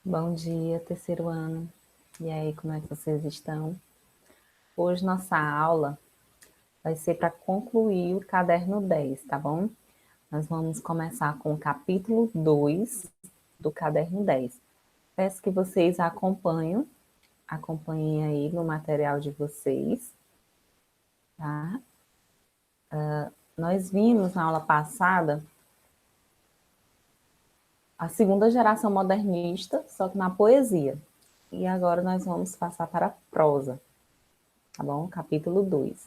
Bom dia, terceiro ano. E aí, como é que vocês estão? Hoje nossa aula vai ser para concluir o caderno 10, tá bom? Nós vamos começar com o capítulo 2 do caderno 10. Peço que vocês acompanhem aí no material de vocês, tá? Nós vimos na aula passada a segunda geração modernista, só que na poesia. E agora nós vamos passar para a prosa, tá bom? Capítulo 2.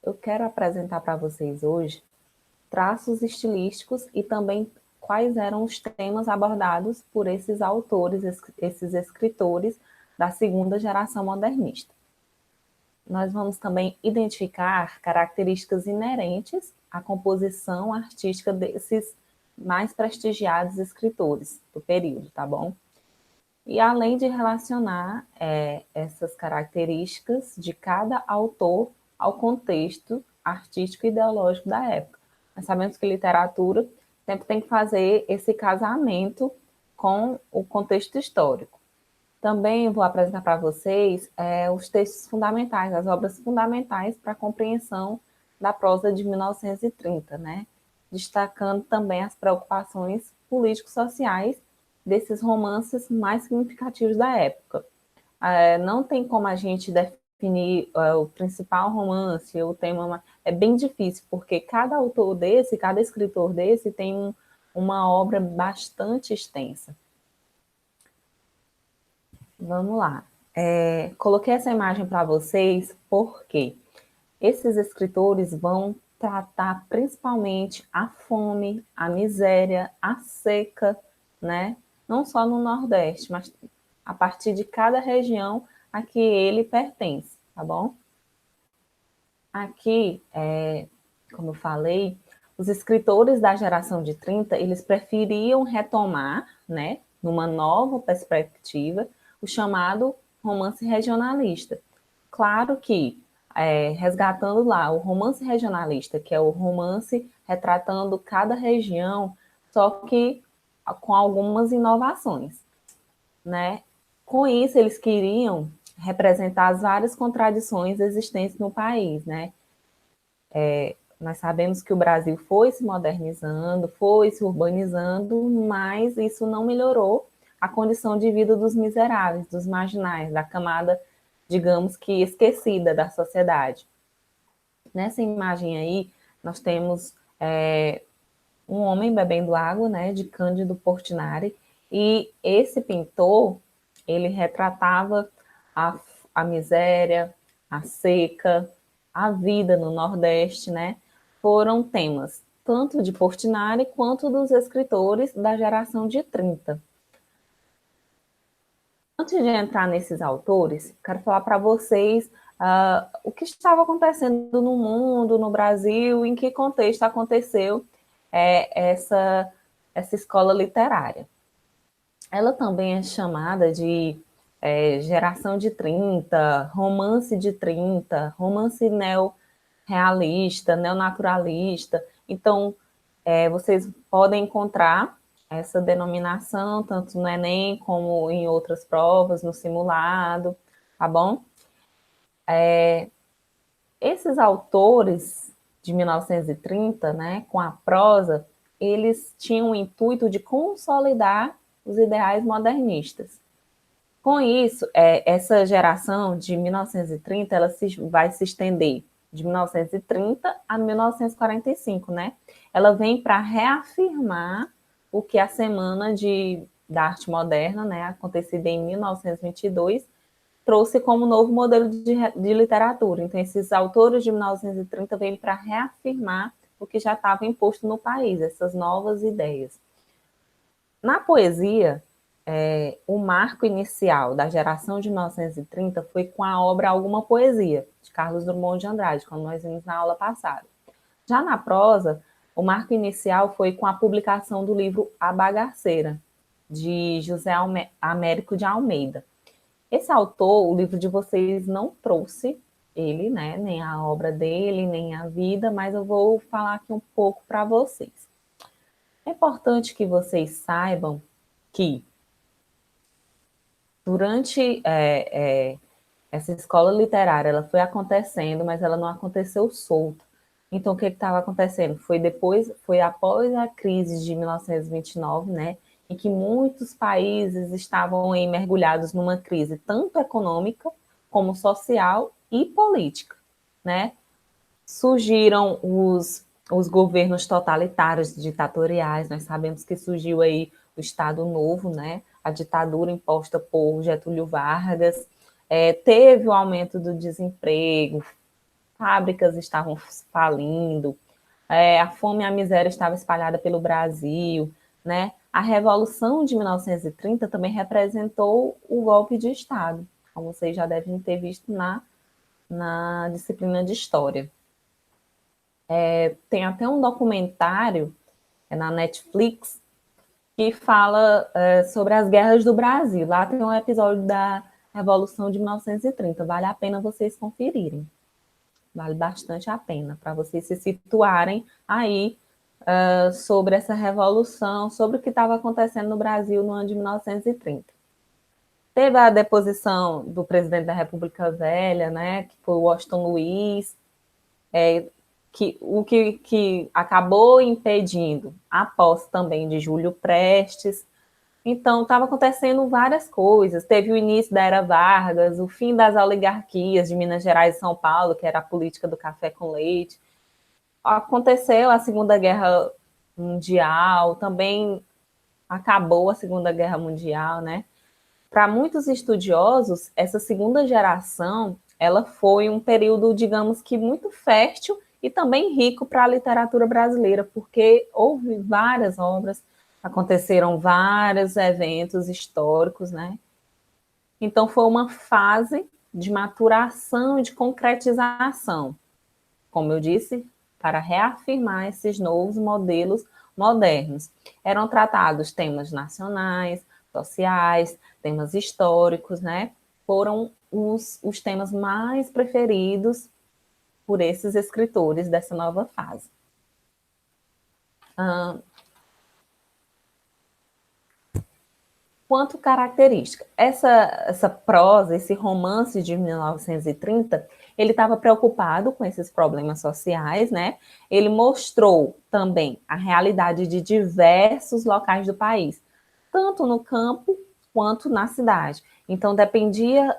Eu quero apresentar para vocês hoje traços estilísticos e também quais eram os temas abordados por esses autores, esses escritores da segunda geração modernista. Nós vamos também identificar características inerentes à composição artística desses mais prestigiados escritores do período, tá bom? E além de relacionar essas características de cada autor ao contexto artístico e ideológico da época. Nós sabemos que literatura sempre tem que fazer esse casamento com o contexto histórico. Também vou apresentar para vocês os textos fundamentais, as obras fundamentais para a compreensão da prosa de 1930, né? Destacando também as preocupações político-sociais desses romances mais significativos da época. Não tem como a gente definir o principal romance, o tema, é bem difícil, porque cada autor desse, cada escritor desse tem uma obra bastante extensa. Vamos lá. Coloquei essa imagem para vocês porque esses escritores vão tratar principalmente a fome, a miséria, a seca, né? Não só no Nordeste, mas a partir de cada região a que ele pertence, tá bom? Aqui, como eu falei, os escritores da geração de 30, eles preferiam retomar, né, numa nova perspectiva, o chamado romance regionalista. Claro que, resgatando lá o romance regionalista, que é o romance retratando cada região, só que com algumas inovações, né? Com isso, eles queriam representar as várias contradições existentes no país, né? Nós sabemos que o Brasil foi se modernizando, foi se urbanizando, mas isso não melhorou a condição de vida dos miseráveis, dos marginais, da camada, digamos que esquecida da sociedade. Nessa imagem aí, nós temos um homem bebendo água, né, de Cândido Portinari, e esse pintor, ele retratava a, a miséria, a seca, a vida no Nordeste, né, foram temas tanto de Portinari quanto dos escritores da geração de 30. Antes de entrar nesses autores, quero falar para vocês o que estava acontecendo no mundo, no Brasil, em que contexto aconteceu essa escola literária. Ela também é chamada de geração de 30, romance de 30, romance neorrealista, neonaturalista. Então, vocês podem encontrar essa denominação, tanto no Enem como em outras provas, no simulado, tá bom? Esses autores de 1930, né, com a prosa, eles tinham o intuito de consolidar os ideais modernistas. Com isso, essa geração de 1930, ela vai se estender de 1930 a 1945, né? Ela vem para reafirmar o que a Semana da Arte Moderna, né, acontecida em 1922, trouxe como novo modelo de literatura. Então, esses autores de 1930 vêm para reafirmar o que já estava imposto no país, essas novas ideias. Na poesia, o marco inicial da geração de 1930 foi com a obra Alguma Poesia, de Carlos Drummond de Andrade, como nós vimos na aula passada. Já na prosa, o marco inicial foi com a publicação do livro A Bagaceira, de José Américo de Almeida. Esse autor, o livro de vocês não trouxe ele, né, nem a obra dele, nem a vida, mas eu vou falar aqui um pouco para vocês. É importante que vocês saibam que durante essa escola literária, ela foi acontecendo, mas ela não aconteceu solta. Então, o que estava acontecendo? Foi após a crise de 1929, né, em que muitos países estavam aí mergulhados numa crise tanto econômica como social e política, né? Surgiram os governos totalitários, ditatoriais, nós sabemos que surgiu aí o Estado Novo, né? A ditadura imposta por Getúlio Vargas, teve o aumento do desemprego, fábricas estavam falindo, a fome e a miséria estavam espalhadas pelo Brasil, né? A Revolução de 1930 também representou o golpe de Estado, como vocês já devem ter visto na disciplina de História. Tem até um documentário na Netflix que fala sobre as guerras do Brasil. Lá tem um episódio da Revolução de 1930. Vale a pena vocês conferirem. Vale bastante a pena para vocês se situarem aí sobre essa revolução, sobre o que estava acontecendo no Brasil no ano de 1930. Teve a deposição do presidente da República Velha, né, que foi Washington Luiz, que acabou impedindo a posse também de Júlio Prestes. Então, estava acontecendo várias coisas. Teve o início da Era Vargas, o fim das oligarquias de Minas Gerais e São Paulo, que era a política do café com leite. Aconteceu a Segunda Guerra Mundial, também acabou a Segunda Guerra Mundial, né? Para muitos estudiosos, essa segunda geração, ela foi um período, digamos que muito fértil e também rico para a literatura brasileira, porque houve várias obras, aconteceram vários eventos históricos, né? Então foi uma fase de maturação e de concretização, como eu disse, para reafirmar esses novos modelos modernos. Eram tratados temas nacionais, sociais, temas históricos, né? Foram os temas mais preferidos por esses escritores dessa nova fase. Quanto característica, essa prosa, esse romance de 1930, ele estava preocupado com esses problemas sociais, né? Ele mostrou também a realidade de diversos locais do país, tanto no campo quanto na cidade. Então, dependia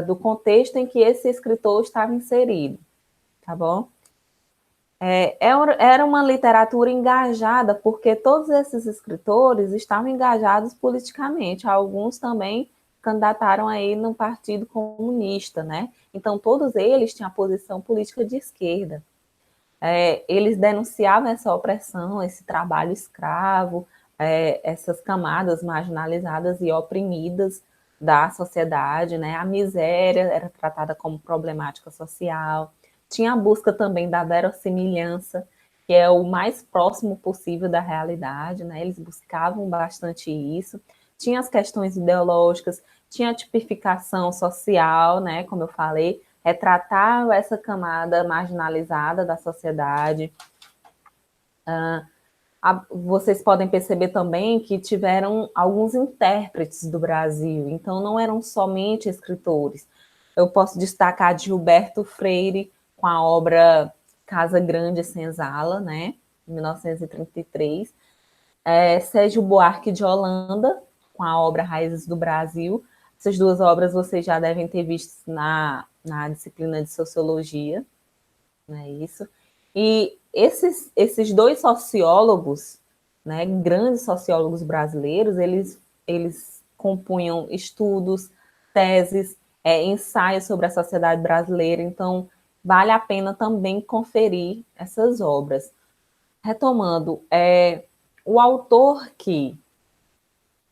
do contexto em que esse escritor estava inserido, tá bom? Era uma literatura engajada, porque todos esses escritores estavam engajados politicamente, alguns também candidataram aí no Partido Comunista, né? Então, todos eles tinham a posição política de esquerda. Eles denunciavam essa opressão, esse trabalho escravo, essas camadas marginalizadas e oprimidas da sociedade, né? A miséria era tratada como problemática social. Tinha a busca também da verossimilhança, que é o mais próximo possível da realidade, né? Eles buscavam bastante isso. Tinha as questões ideológicas, tinha a tipificação social, né? Como eu falei, retratar essa camada marginalizada da sociedade. Vocês podem perceber também que tiveram alguns intérpretes do Brasil, então não eram somente escritores. Eu posso destacar Gilberto Freire com a obra Casa Grande e Senzala, né, em 1933. Sérgio Buarque de Holanda, com a obra Raízes do Brasil. Essas duas obras vocês já devem ter visto na disciplina de Sociologia, não é isso? E esses dois sociólogos, né, grandes sociólogos brasileiros, eles compunham estudos, teses, ensaios sobre a sociedade brasileira, então vale a pena também conferir essas obras. Retomando, o autor que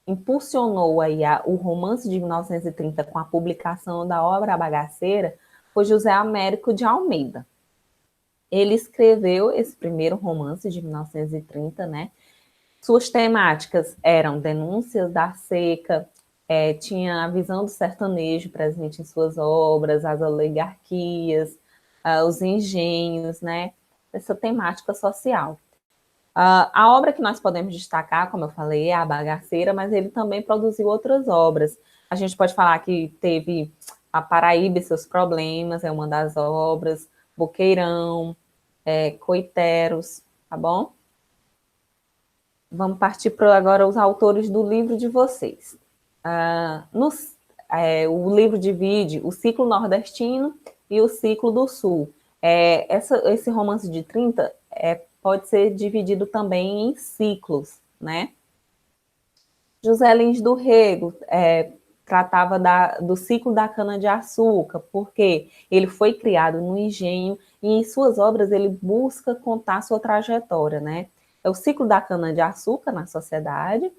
impulsionou aí o romance de 1930 com a publicação da obra A Bagaceira foi José Américo de Almeida. Ele escreveu esse primeiro romance de 1930, né? Suas temáticas eram denúncias da seca, tinha a visão do sertanejo presente em suas obras, as oligarquias, os engenhos, né? Essa temática social. A obra que nós podemos destacar, como eu falei, é A Bagaceira, mas ele também produziu outras obras. A gente pode falar que teve A Paraíba e Seus Problemas, é uma das obras, Boqueirão, Coiteros, tá bom? Vamos partir para agora os autores do livro de vocês. O livro divide o ciclo nordestino e o ciclo do sul. Esse romance de 30 pode ser dividido também em ciclos, né? José Lins do Rego tratava do ciclo da cana-de-açúcar, porque ele foi criado no engenho e em suas obras ele busca contar sua trajetória, né? É o ciclo da cana-de-açúcar na sociedade,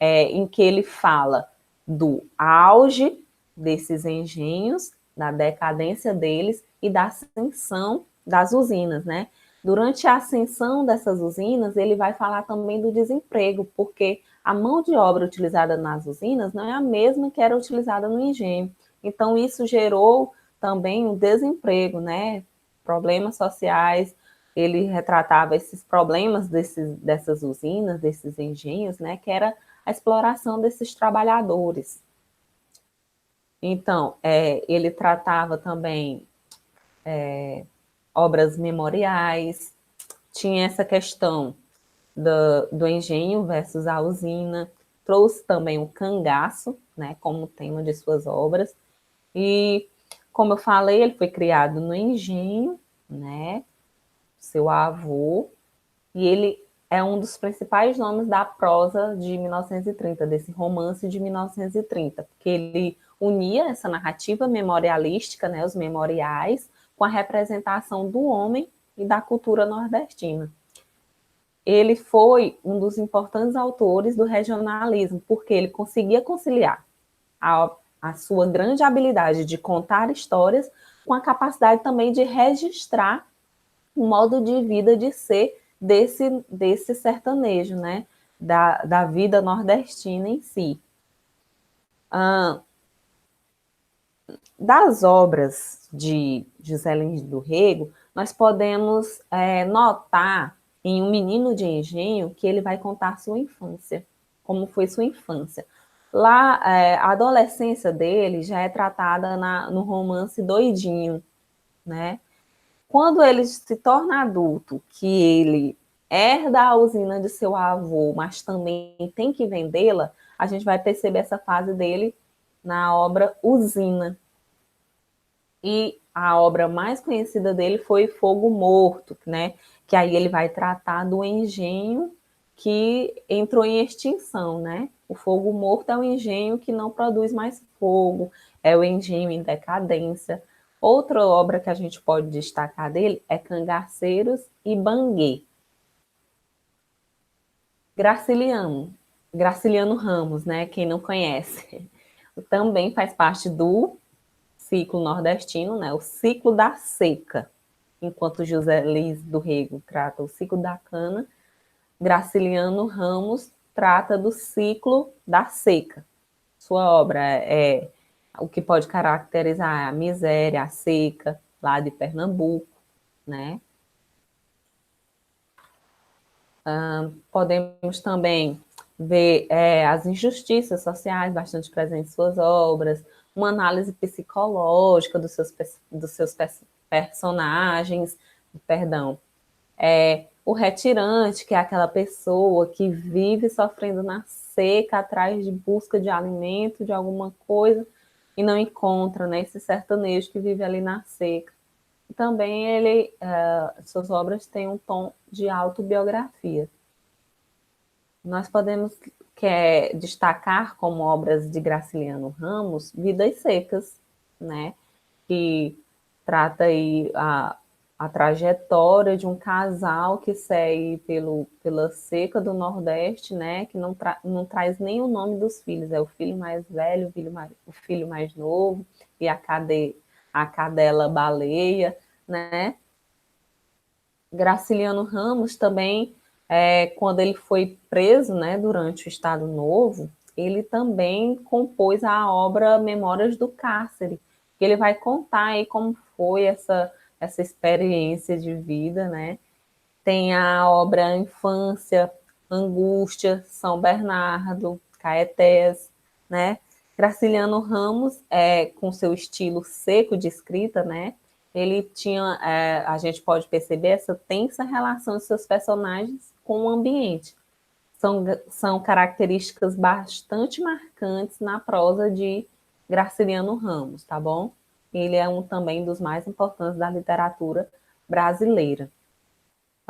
em que ele fala do auge desses engenhos, da decadência deles e da ascensão das usinas, né? Durante a ascensão dessas usinas, ele vai falar também do desemprego, porque a mão de obra utilizada nas usinas não é a mesma que era utilizada no engenho. Então, isso gerou também um desemprego, né? Problemas sociais. Ele retratava esses problemas dessas usinas, desses engenhos, né? Que era a exploração desses trabalhadores. Então, ele tratava também obras memoriais, tinha essa questão do engenho versus a usina, trouxe também o cangaço, né, como tema de suas obras, e, como eu falei, ele foi criado no engenho, né, seu avô, e ele é um dos principais nomes da prosa de 1930, desse romance de 1930, porque ele unia essa narrativa memorialística, né, os memoriais, com a representação do homem e da cultura nordestina. Ele foi um dos importantes autores do regionalismo, porque ele conseguia conciliar a sua grande habilidade de contar histórias com a capacidade também de registrar o modo de vida de ser desse sertanejo, né? Da vida nordestina em si. Das obras de José Lins do Rego, nós podemos notar em Um Menino de Engenho que ele vai contar sua infância, como foi sua infância. Lá, a adolescência dele já é tratada no romance Doidinho, né? Quando ele se torna adulto, que ele herda a usina de seu avô, mas também tem que vendê-la, a gente vai perceber essa fase dele na obra Usina. E a obra mais conhecida dele foi Fogo Morto, né? Que aí ele vai tratar do engenho que entrou em extinção, né? O fogo morto é o engenho que não produz mais fogo, é o engenho em decadência. Outra obra que a gente pode destacar dele é Cangaceiros e Banguê. Graciliano, Graciliano Ramos, né? Quem não conhece, também faz parte do ciclo nordestino, né? O ciclo da seca. Enquanto José Lins do Rego trata o ciclo da cana, Graciliano Ramos trata do ciclo da seca. Sua obra é o que pode caracterizar a miséria, a seca, lá de Pernambuco, né? Podemos também ver as injustiças sociais bastante presentes em suas obras, uma análise psicológica dos seus personagens, perdão, o retirante, que é aquela pessoa que vive sofrendo na seca, atrás de busca de alimento, de alguma coisa, e não encontra, né? Esse sertanejo que vive ali na seca. E também suas obras têm um tom de autobiografia. Nós podemos destacar como obras de Graciliano Ramos Vidas Secas, né? Que trata aí a trajetória de um casal que segue pela seca do Nordeste, né? Que não traz nem o nome dos filhos, é o filho mais velho, o filho mais novo e a cadela baleia, né? Graciliano Ramos também, quando ele foi preso, né, durante o Estado Novo, ele também compôs a obra Memórias do Cárcere, que ele vai contar aí como foi essa experiência de vida, né? Tem a obra Infância, Angústia, São Bernardo, Caetés, né? Graciliano Ramos, com seu estilo seco de escrita, né? Ele tinha, a gente pode perceber essa tensa relação de seus personagens com o ambiente. São características bastante marcantes na prosa de Graciliano Ramos, tá bom? Ele é também dos mais importantes da literatura brasileira.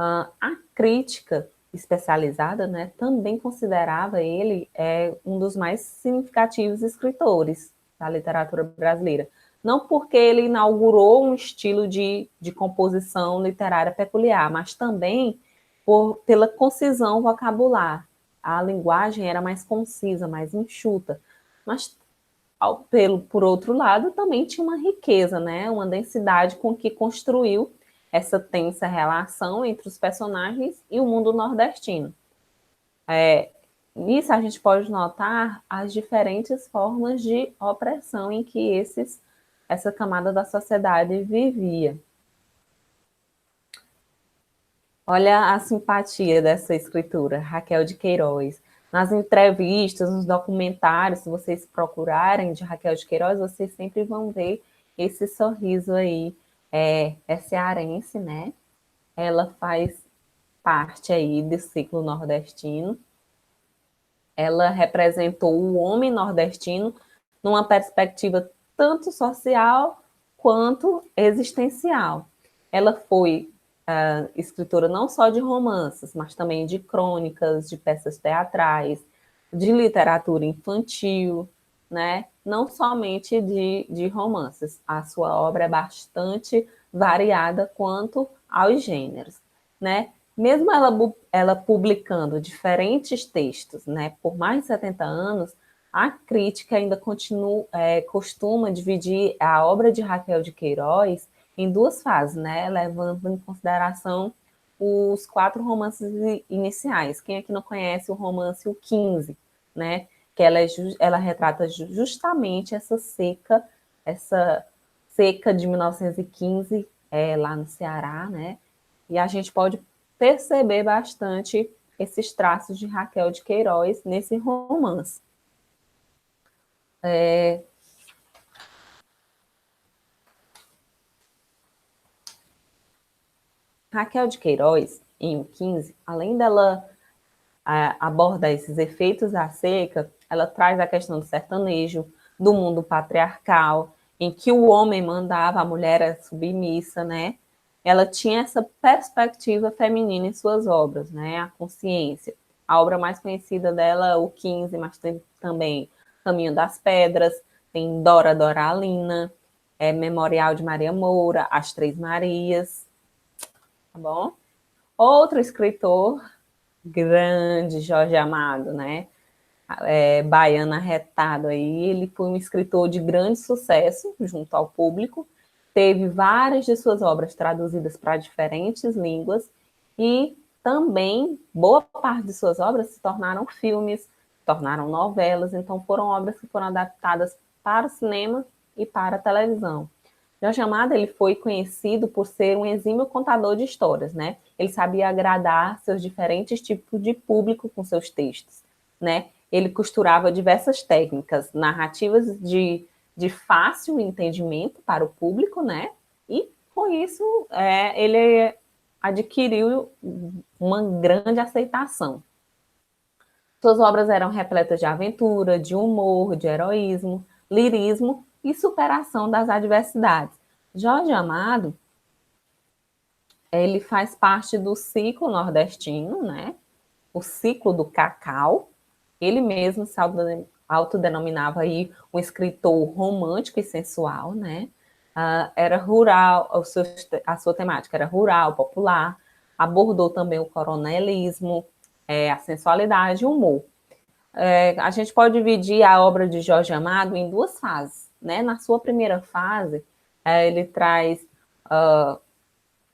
A crítica especializada, né, também considerava ele um dos mais significativos escritores da literatura brasileira. Não porque ele inaugurou um estilo de composição literária peculiar, mas também pela concisão vocabular. A linguagem era mais concisa, mais enxuta. Mas, por outro lado, também tinha uma riqueza, né, uma densidade com que construiu essa tensa relação entre os personagens e o mundo nordestino. Nisso a gente pode notar as diferentes formas de opressão em que essa camada da sociedade vivia. Olha a simpatia dessa escritora, Raquel de Queiroz. Nas entrevistas, nos documentários, se vocês procurarem de Raquel de Queiroz, vocês sempre vão ver esse sorriso aí. É cearense, né? Ela faz parte aí do ciclo nordestino. Ela representou o homem nordestino numa perspectiva tanto social quanto existencial. Ela foi escritora não só de romances, mas também de crônicas, de peças teatrais, de literatura infantil, né? Não somente de romances. A sua obra é bastante variada quanto aos gêneros, né? Mesmo ela publicando diferentes textos, né, por mais de 70 anos, a crítica ainda costuma dividir a obra de Raquel de Queiroz em duas fases, né, levando em consideração os 4 romances iniciais. Quem aqui não conhece o romance O 15, né, que ela retrata justamente essa seca de 1915 lá no Ceará, né, e a gente pode perceber bastante esses traços de Raquel de Queiroz nesse romance. Raquel de Queiroz, em O 15, além dela abordar esses efeitos da seca, ela traz a questão do sertanejo, do mundo patriarcal, em que o homem mandava, a mulher era submissa, né? Ela tinha essa perspectiva feminina em suas obras, né? A Consciência. A obra mais conhecida dela, O 15, mas tem também Caminho das Pedras, tem Dora Doralina, Memorial de Maria Moura, As Três Marias, tá bom? Outro escritor grande, Jorge Amado, né? Baiano arretado aí, ele foi um escritor de grande sucesso junto ao público, teve várias de suas obras traduzidas para diferentes línguas e também boa parte de suas obras se tornaram filmes, se tornaram novelas, então foram obras que foram adaptadas para o cinema e para a televisão. Jorge Amado, ele foi conhecido por ser um exímio contador de histórias, né? Ele sabia agradar seus diferentes tipos de público com seus textos, né? Ele costurava diversas técnicas, narrativas de fácil entendimento para o público, né? E com isso ele adquiriu uma grande aceitação. Suas obras eram repletas de aventura, de humor, de heroísmo, lirismo e superação das adversidades. Jorge Amado, ele faz parte do ciclo nordestino, né? O ciclo do cacau. Ele mesmo se autodenominava aí um escritor romântico e sensual, né? Era rural, a sua temática era rural, popular, abordou também o coronelismo, a sensualidade e o humor. A gente pode dividir a obra de Jorge Amado em duas fases, né? Na sua primeira fase, ele traz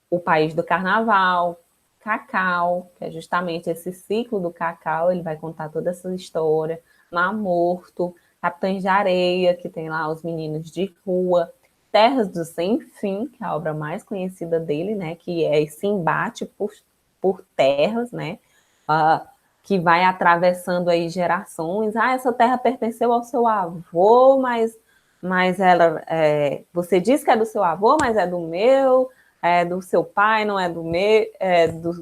o País do Carnaval, Cacau, que é justamente esse ciclo do cacau, ele vai contar toda essa história, Mar Morto, Capitães de Areia, que tem lá os meninos de rua, Terras do Sem Fim, que é a obra mais conhecida dele, né? Que é esse embate por por terras, né? Que vai atravessando aí gerações. Essa terra pertenceu ao seu avô, mas ela, você diz que é do seu avô, mas é do meu, é do seu pai, não é do meu,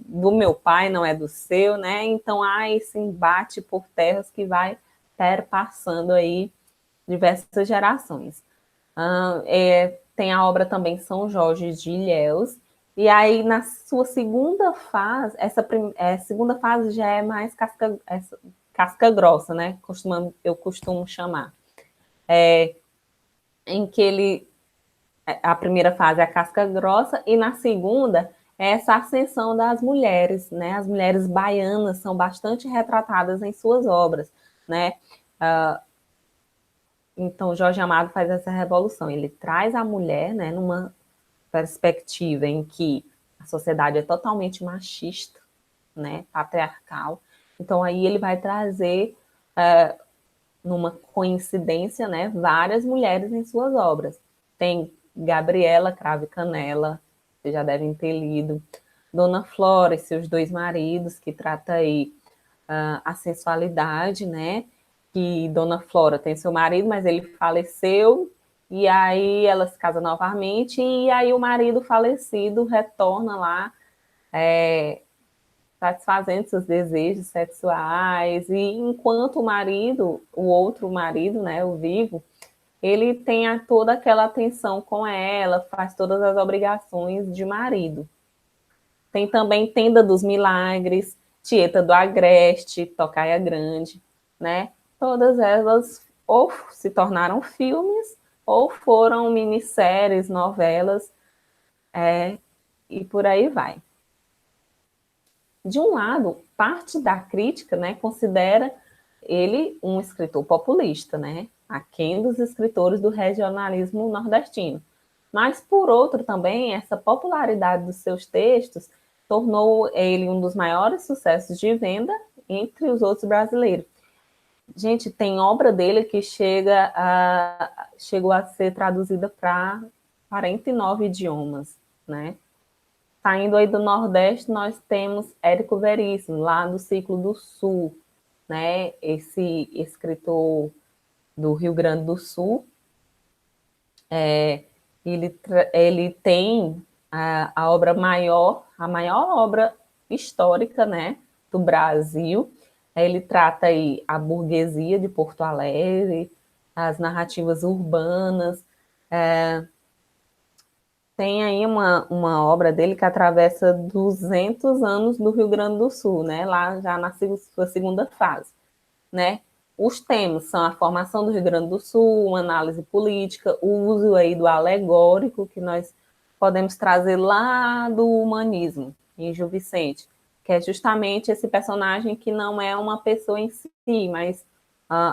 do meu pai, não é do seu, né? Então há esse embate por terras que vai perpassando aí diversas gerações. Tem a obra também São Jorge de Ilhéus, e aí na sua segunda fase, segunda fase já é mais casca grossa, né? Eu costumo chamar. Em que a primeira fase é a casca grossa, e na segunda é essa ascensão das mulheres, né? As mulheres baianas são bastante retratadas em suas obras, né? Então, Jorge Amado faz essa revolução. Ele traz a mulher, né, numa perspectiva em que a sociedade é totalmente machista, né, patriarcal. Então, aí ele vai trazer, numa coincidência, né, várias mulheres em suas obras. Tem Gabriela Cravo e Canela, vocês já devem ter lido. Dona Flora e seus dois maridos, que trata aí a sensualidade, né? Que Dona Flora tem seu marido, mas ele faleceu, e aí ela se casa novamente, e aí o marido falecido retorna lá, satisfazendo seus desejos sexuais, e enquanto o marido, o outro marido, né, o vivo, ele tem toda aquela atenção com ela, faz todas as obrigações de marido. Tem também Tenda dos Milagres, Tieta do Agreste, Tocaia Grande, né? Todas elas ou se tornaram filmes ou foram minisséries, novelas, e por aí vai. De um lado, parte da crítica, né, considera ele um escritor populista, né, aquém dos escritores do regionalismo nordestino. Mas, por outro, também, essa popularidade dos seus textos tornou ele um dos maiores sucessos de venda entre os outros brasileiros. Gente, tem obra dele que chegou a ser traduzida para 49 idiomas, né? Saindo aí do Nordeste, nós temos Érico Veríssimo, lá do Ciclo do Sul, né? Esse escritor do Rio Grande do Sul, ele tem a obra maior, a maior obra histórica, né, do Brasil. Ele trata aí a burguesia de Porto Alegre, as narrativas urbanas. Tem aí uma obra dele que atravessa 200 anos do Rio Grande do Sul, né, lá já na sua segunda fase, né? Os temas são a formação do Rio Grande do Sul, uma análise política, o uso aí do alegórico, que nós podemos trazer lá do humanismo, em Gil Vicente, que é justamente esse personagem que não é uma pessoa em si, mas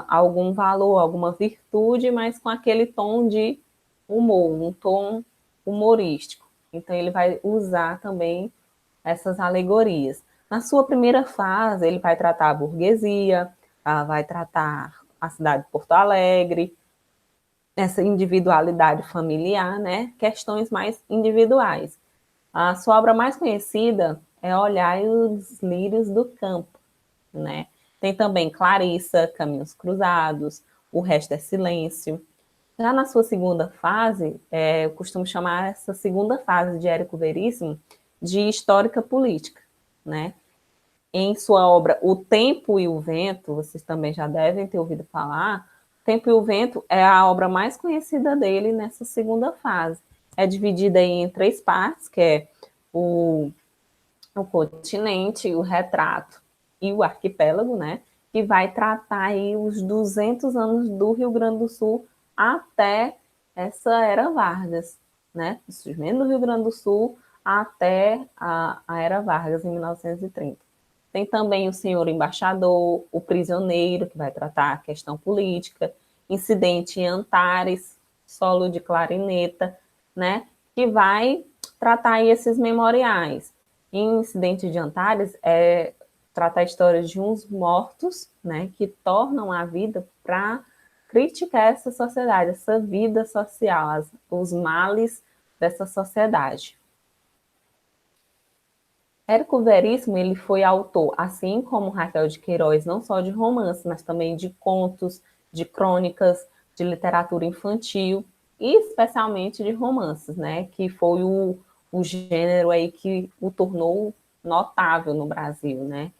algum valor, alguma virtude, mas com aquele tom de humor, um tom humorístico. Então ele vai usar também essas alegorias. Na sua primeira fase, ele vai tratar a burguesia, vai tratar a cidade de Porto Alegre, essa individualidade familiar, né? Questões mais individuais. A sua obra mais conhecida é Olhai os Lírios do Campo, né? Tem também Clarissa, Caminhos Cruzados, O Resto é Silêncio. Já na sua segunda fase, eu costumo chamar essa segunda fase de Érico Veríssimo de histórica política, né? Em sua obra O Tempo e o Vento, vocês também já devem ter ouvido falar, O Tempo e o Vento é a obra mais conhecida dele nessa segunda fase. É dividida em três partes, que é o continente, o retrato e o arquipélago, né? Que vai tratar aí os 200 anos do Rio Grande do Sul até essa era Vargas, né? O surgimento do Rio Grande do Sul até a era Vargas, em 1930. Tem também o Senhor Embaixador, o Prisioneiro, que vai tratar a questão política, Incidente em Antares, Solo de Clarineta, né? Que vai tratar aí esses memoriais. Em Incidente de Antares, trata a história de uns mortos, né? Que tornam a vida para criticar essa sociedade, essa vida social, os males dessa sociedade. Érico Veríssimo, ele foi autor, assim como Raquel de Queiroz, não só de romances, mas também de contos, de crônicas, de literatura infantil e especialmente de romances, né? Que foi o gênero aí que o tornou notável no Brasil, né?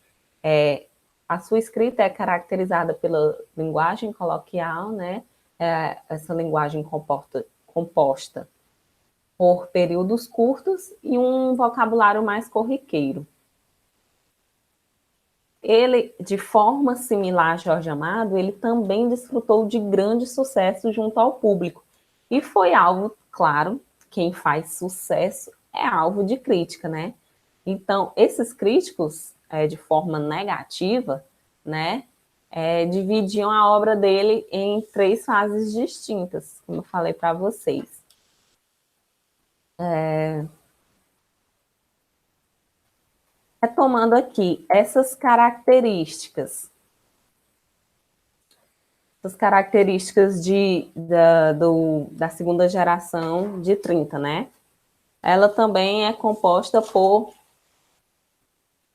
A sua escrita é caracterizada pela linguagem coloquial, né? Essa linguagem composta por períodos curtos e um vocabulário mais corriqueiro. Ele, de forma similar a Jorge Amado, ele também desfrutou de grande sucesso junto ao público. E foi alvo, claro, quem faz sucesso é alvo de crítica, né? Então, esses críticos, de forma negativa, né, dividiam a obra dele em três fases distintas, como eu falei para vocês. Retomando aqui, essas características da segunda geração de 30, né? Ela também é composta por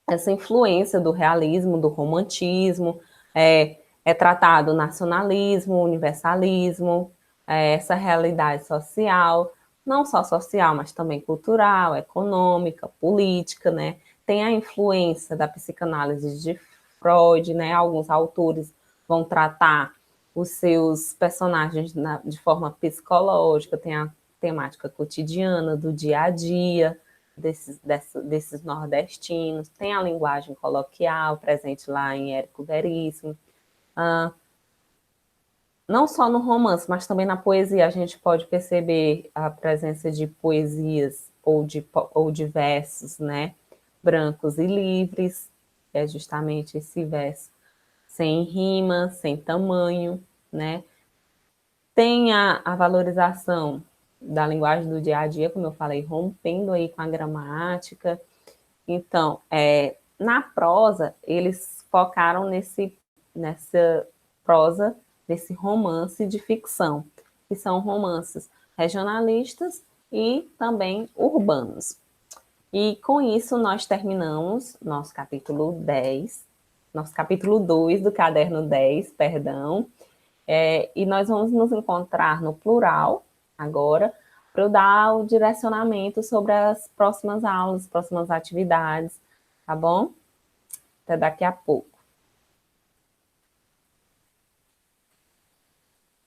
essa influência do realismo, do romantismo, é tratado o nacionalismo, o universalismo, essa realidade social, não só social, mas também cultural, econômica, política, né? Tem a influência da psicanálise de Freud, né? Alguns autores vão tratar os seus personagens de forma psicológica, tem a temática cotidiana, do dia a dia, desses nordestinos, tem a linguagem coloquial presente lá em Érico Veríssimo. Não só no romance, mas também na poesia, a gente pode perceber a presença de poesias ou de versos, né? Brancos e livres, que é justamente esse verso sem rima, sem tamanho, né? Tem a valorização da linguagem do dia a dia, como eu falei, rompendo aí com a gramática. Então, na prosa, eles focaram nessa prosa, nesse romance de ficção, que são romances regionalistas e também urbanos. E com isso nós terminamos nosso capítulo 2 do caderno 10, perdão, e nós vamos nos encontrar no plural agora, para eu dar o direcionamento sobre as próximas aulas, próximas atividades, tá bom? Até daqui a pouco.